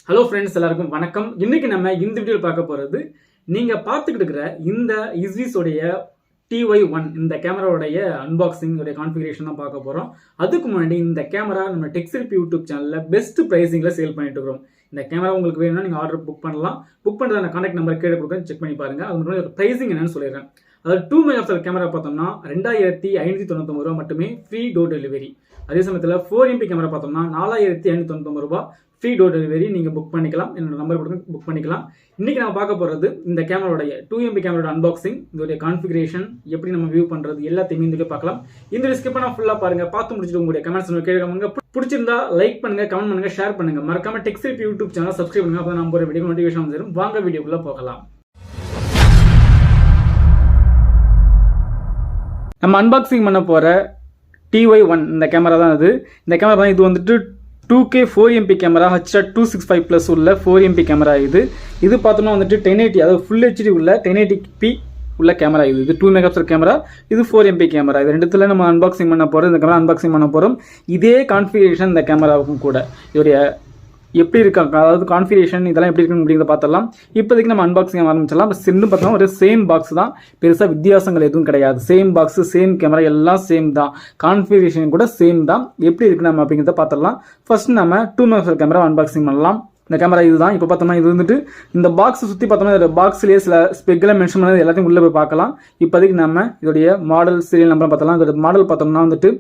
Hello friends, எல்லாருக்கும் வணக்கம். இன்னைக்கு நம்ம இந்த வீடியோவில் பார்க்க போகிறது, நீங்கள் பார்த்துக்கிட்டு இருக்கிற இந்த இஸ்விஸ் உடைய TY1 இந்த கேமராவுடைய அன்பாக்சிங் உடைய கான்ஃபிகரேஷன் தான் பார்க்க போகிறோம். அதுக்கு முன்னாடி இந்த கேமரா நம்ம டெக்ஸ்சர்பி யூடியூப் சேனலில் பெஸ்ட் ப்ரைஸிங்கில் சேல் பண்ணிட்டு இருக்கிறோம். இந்த கேமரா உங்களுக்கு வேணும்னா நீங்கள் ஆர்டர் புக் பண்ணலாம். புக் பண்ணுறதான கான்டாக்ட் நம்பர் கீழே கொடுக்குறேன், செக் பண்ணி பாருங்கள். அது முன்னாடி ஒரு ப்ரைஸிங் என்னன்னு சொல்லிடுறேன். அதாவது 2 மெகாபிக்சல் கேமரா பார்த்தோம்னா 2599 ரூபா மட்டுமே ஃப்ரீ டோர் டெலிவரி. அதே சமயத்தில் 4MP கேமரா பார்த்தோம்னா 4599 ரூபா ஃப்ரீ டோர் டெலிவரி நீங்கள் புக் பண்ணிக்கலாம். என்னோட நம்பர் கொடுத்து புக் பண்ணிக்கலாம். இன்றைக்கி நம்ம பார்க்க போகிறது இந்த கேமராவுடைய 2MP கேமராவோட அன்பாக்சிங், இதோடைய கான்ஃபிகரேஷன், எப்படி நம்ம வியூ பண்ணுறது எல்லாத்தையுமே இந்த வீடியோ பார்க்கலாம். இந்த வீடியோ ஸ்கிப் பண்ணால் ஃபுல்லாக பாருங்கள். பார்த்து முடிச்சுட்டு உங்களுடைய கமெண்ட்ஸ் கேட்காமங்க. பிடிச்சிருந்தா லைக் பண்ணுங்கள், கமெண்ட் பண்ணுங்கள், ஷேர் பண்ணுங்கள். மறக்காம டெக்ஸ்சர்பி யூடியூப் சேனல் சப்ஸ்கிரைப் பண்ணுங்கள். அப்போ நம்ம ஒரு வீடியோ நோட்டிஃபிகேஷன் வந்துடும். வாங்க வீடியோக்குள்ளே போகலாம். நம்ம அன்பாக்சிங் பண்ண போகிற TY1 இந்த கேமரா தான் இது. இந்த கேமரா தான். இது வந்துட்டு 2K 4MP கேமரா H.265+ உள்ள 4MP கேமரா. இது பார்த்தோம்னா வந்துட்டு 1080, அதாவது ஃபுல் HD உள்ள 1080p உள்ள கேமரா. இது 2 மெகாபிக்சல் கேமரா, இது 4MP கேமரா. இது ரெண்டுத்துல நம்ம அன்பாக்சிங் பண்ண போகிறோம். இந்த கேமரா அன்பாக்சிங் பண்ண போகிறோம். இதே கான்ஃபிகரேஷன் இந்த கேமராவுக்கும் கூட. இதோடைய எப்படி இருக்காங்க, அதாவது கான்ஃபிகரேஷன் இதெல்லாம் எப்படி இருக்குன்னு அப்படிங்கிறத பார்த்துடலாம். இப்போதைக்கு நம்ம அன்பாக்சிங் ஆரம்பிச்சிடலாம். ரெண்டும் பார்த்தோம்னா ஒரு சேம் பாக்ஸ் தான், பெருசாக வித்தியாசங்கள் எதுவும் கிடையாது. சேம் பாக்ஸ், சேம் கேமரா, எல்லாம் சேம் தான். கான்ஃபிகரேஷன் கூட சேம் தான். எப்படி இருக்கு நம்ம அப்படிங்கிறத பார்த்துடலாம். ஃபர்ஸ்ட் நம்ம 2 மெகாபிக்சல் கேமரா அன்பாக்சிங் பண்ணலாம். இந்த கேமரா இதுதான். இப்போ பார்த்தோம்னா இது வந்துட்டு இந்த பாக்ஸ் சுற்றி பார்த்தோம்னா இந்த பாக்ஸ்லேயே சில ஸ்பெக்கெல்லாம் மென்ஷன் பண்ணது எல்லாத்தையும் உள்ளே போய் பார்க்கலாம். இப்போதைக்கு நம்ம இதோடைய மாடல் சீரியல் நம்பர் பார்த்தலாம். இதோட மாடல் பார்த்தோம்னா வந்துட்டு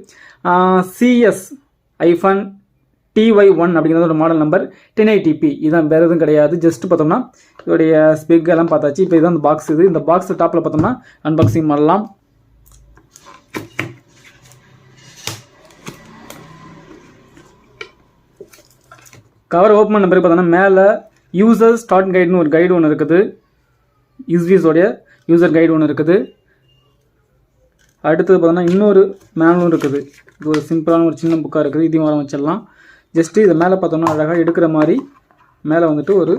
CS-TY1 அப்படிங்கிறதோட மாடல் நம்பர் 1080p. இதுதான், வேறு எதுவும் கிடையாது. ஜஸ்ட் பார்த்தோம்னா இதோடைய ஸ்பெக் எல்லாம் பார்த்தாச்சு. இப்போ இதுதான் இந்த பாக்ஸ். இந்த பாக்ஸ் டாப்பில் பார்த்தோம்னா அன்பாக்சிங் பண்ணலாம். கவர் ஓப்பன் பண்ண பிறகு பார்த்தோம்னா மேலே யூசர் ஸ்டார்ட் கைடுன்னு ஒரு கைடு ஒன்று இருக்குது. இஸ்விஸோடைய யூசர் கைடு ஒன்று இருக்குது. அடுத்தது பார்த்தோம்னா இன்னொரு மேனுவலும் இருக்குது. இது ஒரு சிம்பிளான ஒரு சின்ன புக்காக இருக்குது. இதையும் வர வச்சிடலாம். ஜஸ்ட்டு இதை மேலே பார்த்தோம்னா அழகாக எடுக்கிற மாதிரி மேலே வந்துட்டு ஒரு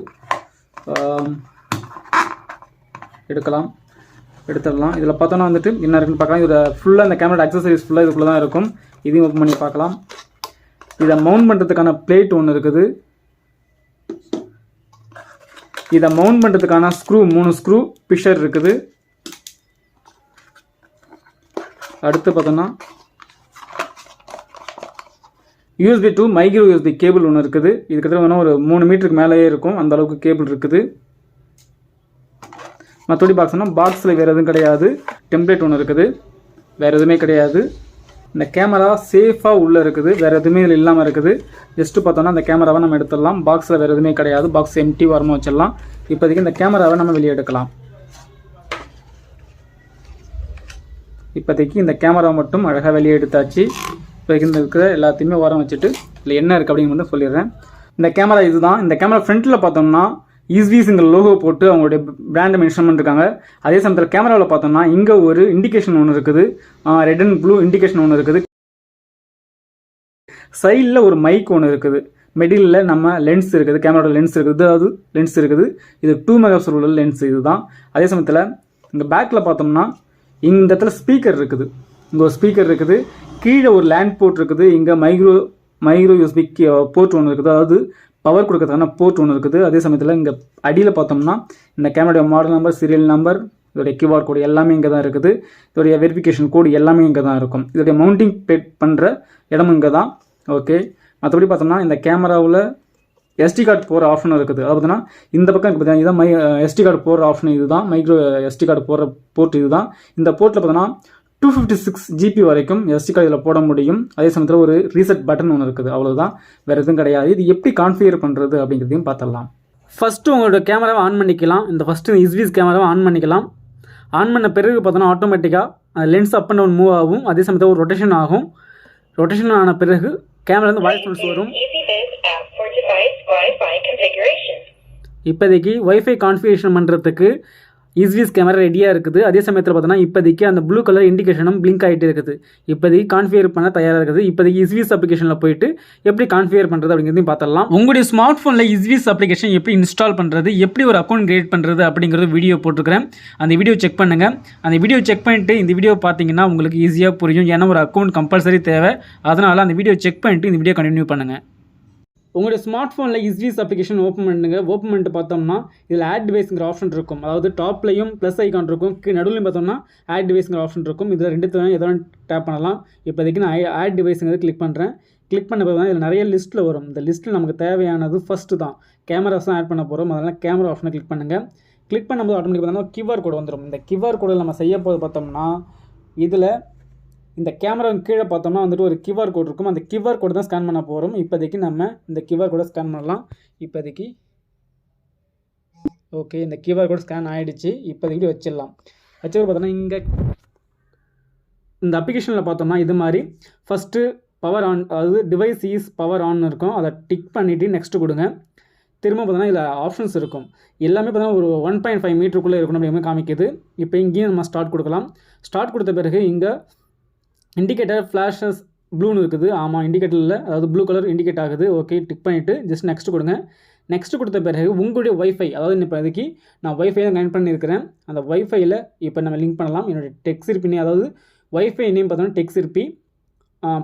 எடுத்துடலாம். இதில் பார்த்தோன்னா வந்துட்டு என்ன இருக்குன்னு பார்க்கலாம். இதில் ஃபுல்லாக இந்த கேமரா அக்சசரிஸ் ஃபுல்லாக இதுக்குள்ளே தான் இருக்கும். இதையும் ஓப்பன் பண்ணி பார்க்கலாம். இதை மவுண்ட் பண்ணுறதுக்கான பிளேட் ஒன்று இருக்குது. இதை மவுண்ட் பண்ணுறதுக்கான ஸ்க்ரூ 3 ஸ்க்ரூ பிஷர் இருக்குது. அடுத்து பார்த்தோம்னா USB to micro USB cable ஒன்று இருக்குது. இது கிட்டத்தட்ட ஒரு 3 மீட்டருக்கு மேலேயே இருக்கும், அந்த அளவுக்கு கேபிள் இருக்குது. மற்றபடி பாக்ஸ்னா பாக்ஸில் வேறு எதுவும் கிடையாது. டெம்ப்ளேட் ஒன்று இருக்குது, வேறு எதுவுமே கிடையாது. இந்த கேமரா சேஃபாக உள்ளே இருக்குது, வேறு எதுவுமே இதில் இல்லாமல் இருக்குது. ஜஸ்ட்டு பார்த்தோன்னா அந்த கேமராவை நம்ம எடுத்துடலாம். பாக்ஸில் வேறு எதுவுமே கிடையாது. பாக்ஸ் எம்டி வரணும் வச்சிடலாம். இப்போதைக்கு இந்த கேமராவை நம்ம வெளியே எடுக்கலாம். இப்போதைக்கு இந்த கேமரா மட்டும் அழகாக வெளியே எடுத்தாச்சு. இப்போ இருக்கிற எல்லாத்தையுமே ஓரம் வச்சுட்டு இதில் என்ன இருக்குது அப்படின்னு வந்து சொல்லிடுறேன். இந்த கேமரா இதுதான். இந்த கேமரா ஃப்ரண்ட்டில் பார்த்தோம்னா இஸ்விஸ்ங்கிற லோகோ போட்டு அவங்களுடைய பிராண்டை மென்ஷன் பண்ணிருக்காங்க. அதே சமயத்தில் கேமராவில் பார்த்தோம்னா இங்கே ஒரு இண்டிகேஷன் ஒன்று இருக்குது, ரெட் அண்ட் ப்ளூ இண்டிகேஷன் ஒன்று இருக்குது. சைடில் ஒரு மைக் ஒன்று இருக்குது. மிடில் நம்ம லென்ஸ் இருக்குது, கேமராவோட லென்ஸ் இருக்குது. அதாவது லென்ஸ் இருக்குது. இது 2 மெகாபிக்சல் உள்ள லென்ஸ் இதுதான். அதே சமயத்தில் இங்கே பேக்கில் பார்த்தோம்னா இந்த இடத்துல ஸ்பீக்கர் இருக்குது. இங்கே ஒரு ஸ்பீக்கர் இருக்குது. கீழே ஒரு லேண்ட் போர்ட் இருக்குது. இங்கே மைக்ரோ USB போர்ட் ஒன்று இருக்குது, அதாவது பவர் கொடுக்கறதுக்கான போர்ட் ஒன்று இருக்குது. அதே சமயத்தில் இங்கே அடியில் பார்த்தோம்னா இந்த கேமராவுடைய மாடல் நம்பர், சீரியல் நம்பர், இதோடைய QR கோடு எல்லாமே இங்கே தான் இருக்குது. இதோடைய வெரிஃபிகேஷன் கோடு எல்லாமே இங்கே தான் இருக்கும். இதோடைய மவுண்டிங் பிளேட் பண்ணுற இடமும் இங்கே தான். ஓகே, மற்றபடி பார்த்தோம்னா இந்த கேமராவில் SD கார்டு போகிற ஆப்ஷன் இருக்குது. அதாவது பார்த்தீங்கன்னா இந்த பக்கம் இருக்குது, இதுதான் SD கார்டு போகிற ஆப்ஷன். இதுதான் மைக்ரோ SD கார்டு போகிற போர்ட். இதுதான். இந்த போர்ட்டில் பார்த்தோன்னா 256 GB வரைக்கும் SD கார்டு இதில் போட முடியும். அதே சமயத்தில் ஒரு ரீசெட் பட்டன் ஒன்று இருக்குது, அவ்வளோதான், வேறு எதுவும் கிடையாது. இது எப்படி கான்ஃபிகர் பண்ணுறது அப்படிங்கிறதையும் பார்த்துடலாம். ஃபஸ்ட்டு உங்களோட கேமராவை ஆன் பண்ணிக்கலாம். இந்த ஃபஸ்ட்டு இஸ்விஸ் கேமராவை ஆன் பண்ணிக்கலாம். ஆன் பண்ண பிறகு பார்த்தோன்னா ஆட்டோமேட்டிக்காக lens up and down move ஆகும். அதே சமயத்தில் ஒரு ரொட்டேஷன் ஆகும். ரொட்டேஷன் ஆன பிறகு கேமராலேருந்து வாய்ஸ் நோட்ஸ் வரும். இப்போதைக்கு வைஃபை கான்ஃபிகரேஷன் பண்ணுறதுக்கு இஸ்விஸ் கேமரா ரெடியாக இருக்குது. அதே சமயத்தில் பார்த்தோன்னா இப்போதைக்கு அந்த ப்ளூ கலர் இண்டிகேஷனும் பிளிங்க் ஆகிட்டு இருக்குது. இப்போதைக்கு கான்ஃபிகர் பண்ண தயாராக இருக்குது. இப்போதைக்கு இஸ்விஸ் அப்ளிகேஷனில் போயிட்டு எப்படி கான்ஃபிகர் பண்ணுறது அப்படிங்கிறதையும் பார்த்துடலாம். உங்களுடைய ஸ்மார்ட் ஃபோனில் இஸ்விஸ் அப்ளிகேஷன் எப்படி இன்ஸ்டால் பண்ணுறது, எப்படி ஒரு அக்கௌண்ட் கிரியேட் பண்ணுறது அப்படிங்கிறது வீடியோ போட்டுருக்கிறேன். அந்த வீடியோ செக் பண்ணுங்கள். அந்த வீடியோ செக் பண்ணிட்டு இந்த வீடியோ பார்த்தீங்கன்னா உங்களுக்கு ஈஸியாக புரியும். ஏன்னா ஒரு அக்கௌண்ட் கம்பல்சரி தேவை. அதனால் அந்த வீடியோ செக் பண்ணிட்டு இந்த வீடியோ கண்டினியூ பண்ணுங்கள். உங்களுடைய ஸ்மார்ட் ஃபோனில் EZVIZ அப்ளிகேஷன் ஓப்பன் பண்ணுங்க. ஓப்பன் பண்ணிட்டு பார்த்தோம்னா இதில் ஆட் டிவைஸ்ங்கிற ஆப்ஷன் இருக்கும். அதாவது டாப்லையும் ப்ளஸ் ஐக்கான் இருக்கும், நடுவுலையும் பார்த்தோம்னா ஆட் டிவைஸ்ங்கிற ஆப்ஷன் இருக்கும். இதில் ரெண்டு எதோ டேப் பண்ணலாம். இப்போதைக்கு நான் ஆட் டிவைஸுங்கிறது கிளிக் பண்ணுறேன். கிளிக் பண்ண பிறகு தான் இதில் நிறைய லிஸ்ட்டில் வரும். இந்த லிஸ்ட்டில் நமக்கு தேவையானது ஃபஸ்ட்டு தான் கேமராஸ் தான் ஆட் பண்ண போகிறோம். அதனால் கேமரா ஆப்ஷனை கிளிக் பண்ணுங்கள். கிளிக் பண்ணும்போது ஆட்டோமேட்டிக் பார்த்தோம்னா QR கோடு வந்துடும். இந்த QR கோடில் நம்ம செய்ய போது பார்த்தோம்னா இதில் இந்த கேமரா கீழே பார்த்தோம்னா வந்துட்டு ஒரு QR கோடு இருக்கும். அந்த QR கோடு தான் ஸ்கேன் பண்ண போகிறோம். இப்போதைக்கு நம்ம இந்த QR கோடை ஸ்கேன் பண்ணலாம். இப்போதைக்கு ஓகே, இந்த QR கோடு ஸ்கேன் ஆகிடுச்சு. இப்போதைக்கு வச்சிடலாம். வச்சு பார்த்தோம்னா இங்கே இந்த அப்ளிகேஷனில் பார்த்தோம்னா இது மாதிரி ஃபஸ்ட்டு பவர் ஆன், அதாவது டிவைஸ் இஸ் பவர் ஆன் இருக்கும். அதை டிக் பண்ணிவிட்டு நெக்ஸ்ட்டு கொடுங்க. திரும்ப பார்த்தோன்னா இதில் ஆப்ஷன்ஸ் இருக்கும். எல்லாமே பார்த்தோன்னா ஒரு 1.5 மீட்டருக்குள்ளே இருக்கணும் அப்படின்னு காமிக்குது. இப்போ இங்கேயும் நம்ம ஸ்டார்ட் கொடுக்கலாம். ஸ்டார்ட் கொடுத்த பிறகு இங்கே இண்டிகேட்டர் ஃப்ளாஷஸ் ப்ளூன்னு இருக்குது. ஆமாம், இண்டிகேட்டர் இல்லை, அதாவது ப்ளூ கலர் இண்டிகேட் ஆகுது. ஓகே, டிக் பண்ணிவிட்டு ஜஸ்ட் நெக்ஸ்ட் கொடுங்க. நெக்ஸ்ட் கொடுத்த பிறகு உங்களுடைய வைஃபை, அதாவது இப்போ இதுக்கு நான் வைஃபை தான் கனெக்ட் பண்ணியிருக்கிறேன். அந்த வைஃபையில் இப்போ நம்ம லிங்க் பண்ணலாம். என்னுடைய டெக்ஸிர்பி, அதாவது வைஃபை நேம் பார்த்தோம்னா டெக்ஸிர்பி,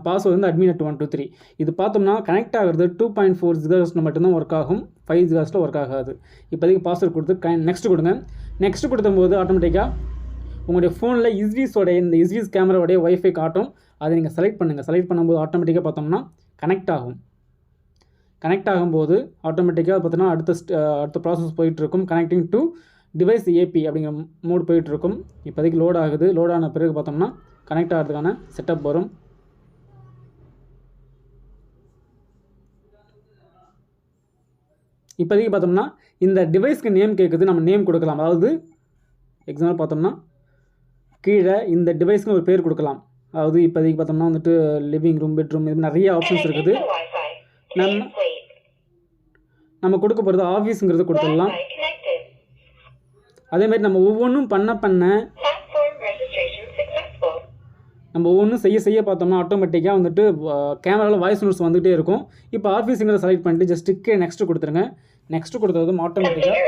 பாஸ்வேர்டு வந்து admin@123. இது பார்த்தோம்னா கனெக்ட் ஆகிறது 2.4 GHz மட்டும்தான் ஒர்க் ஆகும், 5 GHz ஒர்க் ஆகாது. இப்போதைக்கு பாஸ்வேர்டு கொடுத்து நெக்ஸ்ட் கொடுங்க. நெக்ஸ்ட் கொடுக்கும்போது ஆட்டோமேட்டிக்காக உங்களுடைய ஃபோனில் EZVIZ இந்த EZVIZ கேமராவுடைய வைஃபை காட்டும். அதை நீங்கள் செலக்ட் பண்ணுங்கள். செலக்ட் பண்ணும்போது ஆட்டோமேட்டிக்காக பார்த்தோம்னா கனெக்ட் ஆகும். கனெக்ட் ஆகும்போது ஆட்டோமேட்டிக்காக பார்த்தோன்னா அடுத்த ப்ராசஸ் போயிட்டுருக்கும். கனெக்டிங் டு டிவைஸ் AP அப்படிங்கிற மோட் போயிட்டுருக்கும். இப்போதைக்கு லோட் ஆகுது. லோட் ஆன பிறகு பார்த்தோம்னா கனெக்ட் ஆகிறதுக்கான செட்டப் வரும். இப்போதைக்கு பார்த்தோம்னா இந்த டிவைஸ்க்கு நேம் கேட்குது. நம்ம நேம் கொடுக்கலாம். அதாவது எக்ஸாம்பிள் பார்த்தோம்னா கீழே இந்த டிவைஸ்க்கு ஒரு பேர் கொடுக்கலாம். அதாவது இப்போதைக்கு பார்த்தோம்னா வந்துட்டு லிவிங் ரூம், பெட்ரூம், இது நிறைய ஆப்ஷன்ஸ் இருக்குது. நம்ம கொடுக்க போகிறது ஆஃபீஸுங்கிறது கொடுத்துடலாம். அதேமாதிரி நம்ம ஒவ்வொன்றும் நம்ம ஒவ்வொன்றும் செய்ய பார்த்தோம்னா ஆட்டோமேட்டிக்காக வந்துட்டு கேமராவில் வாய்ஸ் நோட்ஸ் வந்துகிட்டே இருக்கும். இப்போ ஆஃபீஸுங்கிறத செலக்ட் பண்ணிட்டு ஜஸ்ட்டு நெக்ஸ்ட்டு கொடுத்துருங்க. நெக்ஸ்ட்டு கொடுத்ததும் ஆட்டோமேட்டிக்காக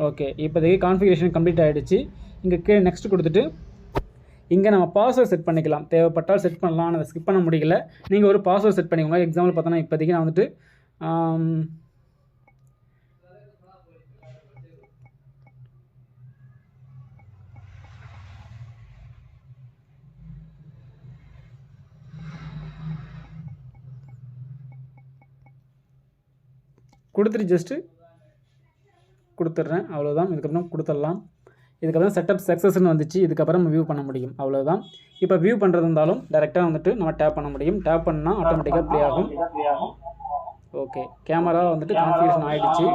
ஓகே, இப்போதைக்கு கான்ஃபிகரேஷன் கம்ப்ளீட் ஆகிடுச்சு. இங்கே கீழே நெக்ஸ்ட் கொடுத்துட்டு இங்கே நம்ம பாஸ்வேர்ட் செட் பண்ணிக்கலாம். தேவைப்பட்டால் செட் பண்ணலாம். அதை ஸ்கிப் பண்ண முடியல. நீங்கள் ஒரு பாஸ்வேர்ட் செட் பண்ணிக்கோங்க. எக்ஸாம்பிள் பார்த்தோன்னா இப்போதைக்கு நான் வந்துட்டு கொடுத்துட்டு ஜஸ்ட்டு கொடுத்துட்றேன். அவ்வளோதான். இதுக்கப்புறம் கொடுத்துடலாம். இதுக்கப்புறம் செட்டப் சக்ஸஸ்ன்னு வந்துச்சு. இதுக்கப்புறம் நம்ம வியூ பண்ண முடியும். அவ்வளோதான். இப்போ வியூ பண்ணுறது இருந்தாலும் டேரெக்டாக வந்துட்டு நம்ம டேப் பண்ண முடியும். டேப் பண்ணால் ஆட்டோமேட்டிக்காக ப்ளே ஆகும். ஓகே, கேமரா வந்துட்டு கான்ஃபிகரேஷன் ஆகிடுச்சு.